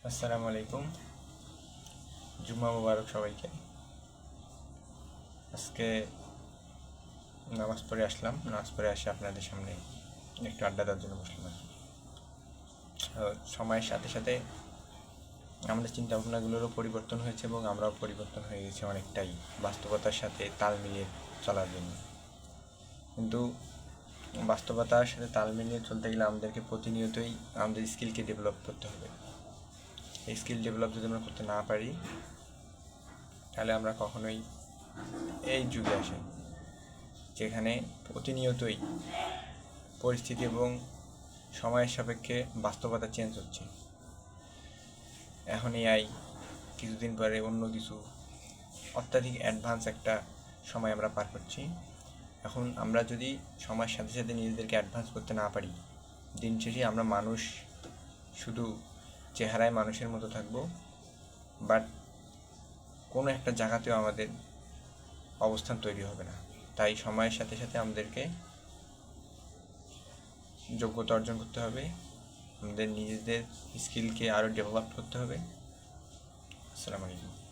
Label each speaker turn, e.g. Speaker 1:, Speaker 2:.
Speaker 1: আসসালামু আলাইকুম। জুম্মা মুবারক সবাইকে। আজকে নামাজ পড়ে আসলাম। নামাজ পড়ে আসে আপনাদের সামনে একটু আড্ডা দেওয়ার জন্য বসলাম আর কি। সময়ের সাথে সাথে আমাদের চিন্তাভাবনাগুলোরও পরিবর্তন হয়েছে এবং আমরাও পরিবর্তন হয়ে গেছি অনেকটাই বাস্তবতার সাথে তাল মিলিয়ে চলার জন্য। কিন্তু বাস্তবতার সাথে তাল মিলিয়ে চলতে গেলে আমাদেরকে প্রতিনিয়তই আমাদের স্কিলকে ডেভেলপ করতে হবে। এই স্কিল ডেভেলপ যদি আমরা করতে না পারি তাহলে আমরা কখনোই এই যুগে আসি যেখানে প্রতিনিয়তই পরিস্থিতি এবং সময়ের সাপেক্ষে বাস্তবতা চেঞ্জ হচ্ছে। এখন এআই, কিছুদিন পরে অন্য কিছু, অত্যাধিক অ্যাডভান্স একটা সময় আমরা পার করছি। এখন আমরা যদি সময়ের সাথে সাথে নিজেদেরকে অ্যাডভান্স করতে না পারি, দিন শেষে আমরা মানুষ, শুধু চেহারায় মানুষের মতো থাকবো, বাট কোনো একটা জায়গাতেও আমাদের অবস্থান তৈরি হবে না। তাই সময়ের সাথে সাথে আমাদেরকে যোগ্যতা অর্জন করতে হবে, আমাদের নিজেদের স্কিলকে আরও ডেভেলপ করতে হবে। আসসালামু আলাইকুম।